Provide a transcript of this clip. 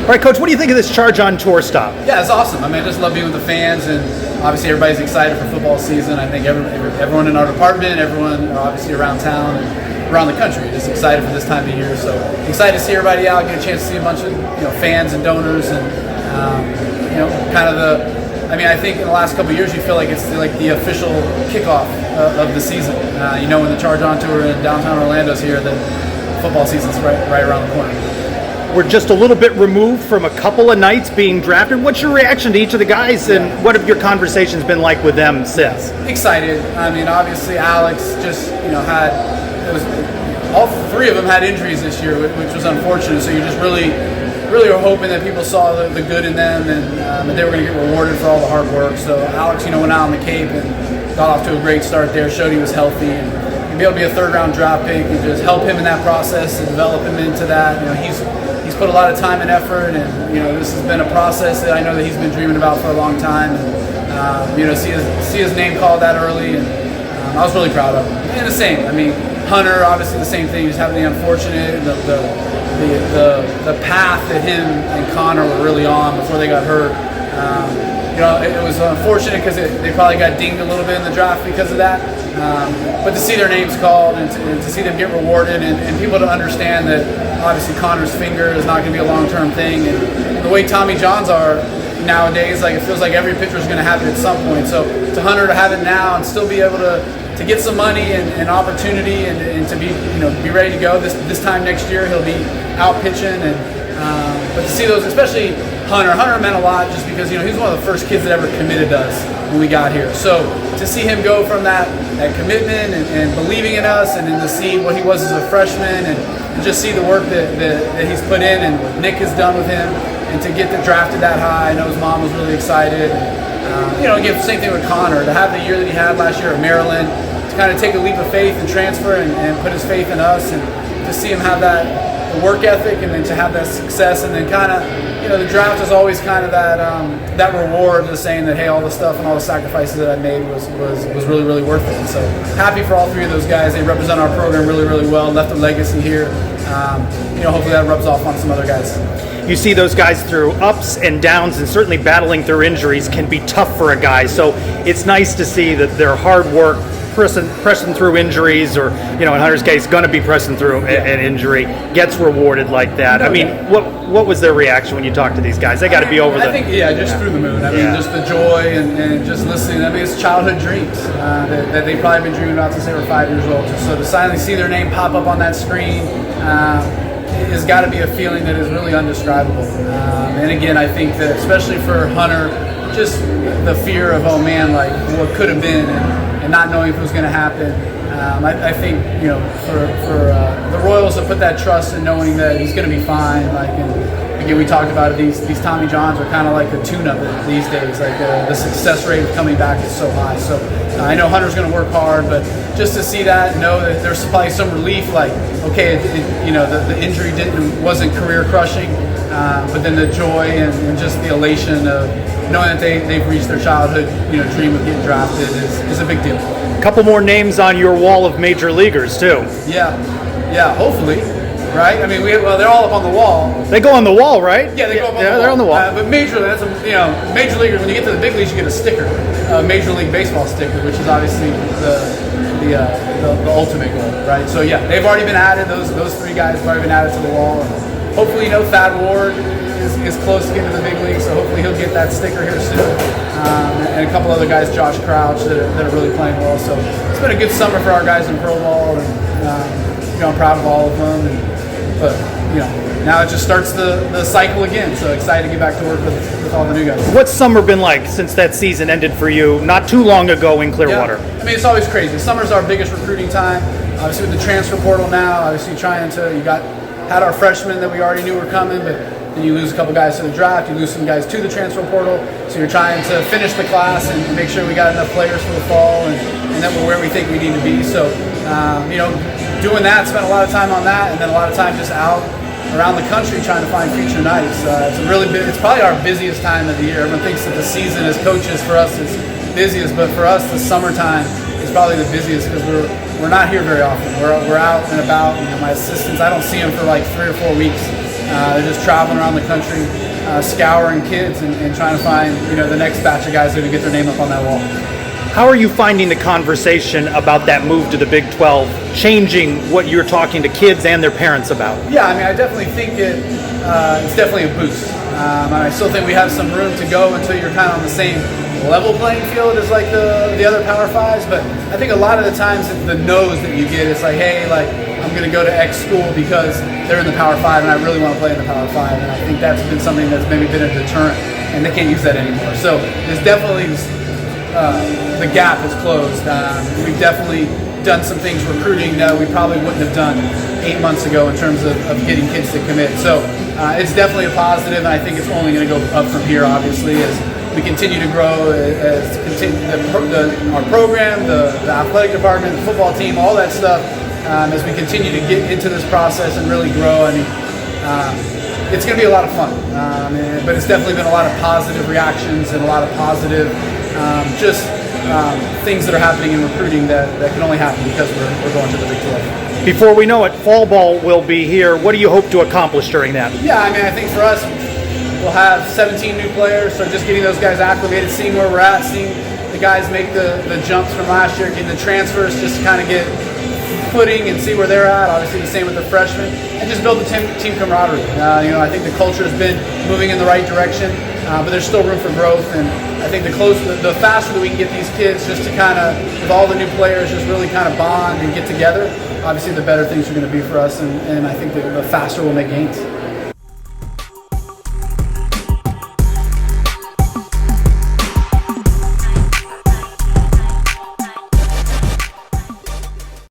All right, Coach, what do you think of this Charge on Tour stop? Yeah, it's awesome. I mean, I just love being with the fans, and obviously everybody's excited for football season. I think everyone in our department, everyone obviously around town and around the country, just excited for this time of year. So excited to see everybody out, get a chance to see a bunch of fans and donors, and kind of I think in the last couple of years you feel like it's like the official kickoff of the season. When the Charge on Tour in downtown Orlando's here, then football season's right around the corner. We're just a little bit removed from a couple of Knights being drafted. What's your reaction to each of the guys, and what have your conversations been like with them since? Excited. I mean, obviously Alex just all three of them had injuries this year, which was unfortunate. So you're just really are hoping that people saw the good in them, and that they were going to get rewarded for all the hard work. So Alex, went out on the Cape and got off to a great start there, showed he was healthy, and be able to be a third-round draft pick and just help him in that process and develop him into that. He's put a lot of time and effort, and this has been a process that I know that he's been dreaming about for a long time. And see his name called that early, and I was really proud of him. And the same, I mean, Hunter, obviously the same thing. He's having the unfortunate, the path that him and Connor were really on before they got hurt. It was unfortunate because they probably got dinged a little bit in the draft because of that. But to see their names called and to see them get rewarded, and people to understand that obviously Connor's finger is not going to be a long-term thing, and the way Tommy Johns are nowadays, like it feels like every pitcher is going to have it at some point. So to Hunter to have it now and still be able to get some money and opportunity and to be ready to go this time next year, he'll be out pitching, but to see those, especially Hunter meant a lot just because he's one of the first kids that ever committed to us when we got here. So to see him go from that commitment and believing in us, and then to see what he was as a freshman, and just see the work that he's put in and what Nick has done with him, and to get drafted that high. I know his mom was really excited. Again, same thing with Connor, to have the year that he had last year at Maryland, to kind of take a leap of faith and transfer and put his faith in us, and to see him have the work ethic, and then to have that success, and then kind of the draft is always kind of that reward, just saying that, hey, all the stuff and all the sacrifices that I made was really, really worth it. And so happy for all three of those guys. They represent our program really, really well, left a legacy here. Hopefully that rubs off on some other guys. You see those guys through ups and downs, and certainly battling through injuries can be tough for a guy. So it's nice to see that their hard work, pressing through injuries, or in Hunter's case, going to be pressing through an injury, gets rewarded like that. I mean, what was their reaction when you talked to these guys? They got to be over I think just through the moon. I mean, just the joy and just listening. I mean, it's childhood dreams that they've probably been dreaming about since they were 5 years old. So to finally see their name pop up on that screen has got to be a feeling that is really undescribable. And again, I think that especially for Hunter, just the fear of, oh man, like what could have been, and not knowing if it was going to happen. I think for the Royals to put that trust in knowing that he's going to be fine. And again, we talked about it. These Tommy Johns are kind of like the tune of it these days. Like the success rate of coming back is so high. So I know Hunter's going to work hard, but just to see that, and know that there's probably some relief. Like okay, the injury wasn't career crushing, but then the joy and just the elation of knowing that they've reached their childhood dream of getting drafted is a big deal. A couple more names on your wall of major leaguers too. Yeah, hopefully, right? I mean, they're all up on the wall. They go on the wall, right? Yeah, they go up on the wall. They're on the wall. But major leaguers, when you get to the big leagues, you get a sticker, a Major League Baseball sticker, which is obviously the ultimate goal, right? So yeah, they've already been added. Those three guys have already been added to the wall. And hopefully, Thad Ward is close to getting to the big league, so hopefully he'll get that sticker here soon. And a couple other guys, Josh Crouch, that are really playing well. So it's been a good summer for our guys in pro ball, and I'm proud of all of them. But now it just starts the cycle again. So excited to get back to work with all the new guys. What's summer been like since that season ended for you not too long ago in Clearwater? Yeah. I mean, it's always crazy. Summer's our biggest recruiting time. Obviously with the transfer portal now, obviously had our freshmen that we already knew were coming, but then you lose a couple guys to the draft, you lose some guys to the transfer portal, so you're trying to finish the class and make sure we got enough players for the fall and that we're where we think we need to be. So, doing that, spent a lot of time on that, and then a lot of time just out around the country trying to find future Knights. It's probably our busiest time of the year. Everyone thinks that the season as coaches for us is busiest, but for us the summertime is probably the busiest because we're not here very often. We're out and about. My assistants, I don't see them for like 3 or 4 weeks. They're just traveling around the country, scouring kids and trying to find the next batch of guys that are going to get their name up on that wall. How are you finding the conversation about that move to the Big 12 changing what you're talking to kids and their parents about? Yeah, I mean, I definitely think it's definitely a boost. I still think we have some room to go until you're kind of on the same level playing field as like the other Power Fives, but I think a lot of the times it's the no's that you get. It's like, hey, like I'm going to go to X school because they're in the Power Five and I really want to play in the Power Five, and I think that's been something that's maybe been a deterrent, and they can't use that anymore. So there's definitely the gap is closed. We've definitely done some things recruiting that we probably wouldn't have done 8 months ago in terms of getting kids to commit. So it's definitely a positive, and I think it's only going to go up from here, obviously, as we continue to grow, as our program, the athletic department, the football team, all that stuff, as we continue to get into this process and really grow. I mean, it's going to be a lot of fun, but it's definitely been a lot of positive reactions and a lot of positive things that are happening in recruiting that can only happen because we're going to the Big 12. Before we know it, fall ball will be here. What do you hope to accomplish during that? Yeah, I mean, I think for us, we'll have 17 new players, so just getting those guys acclimated, seeing where we're at, seeing the guys make the jumps from last year, getting the transfers, just to kind of get footing and see where they're at. Obviously the same with the freshmen, and just build the team camaraderie. I think the culture has been moving in the right direction, but there's still room for growth, and I think the faster that we can get these kids just to kind of, with all the new players, just really kind of bond and get together, obviously the better things are going to be for us, and I think the faster we'll make gains.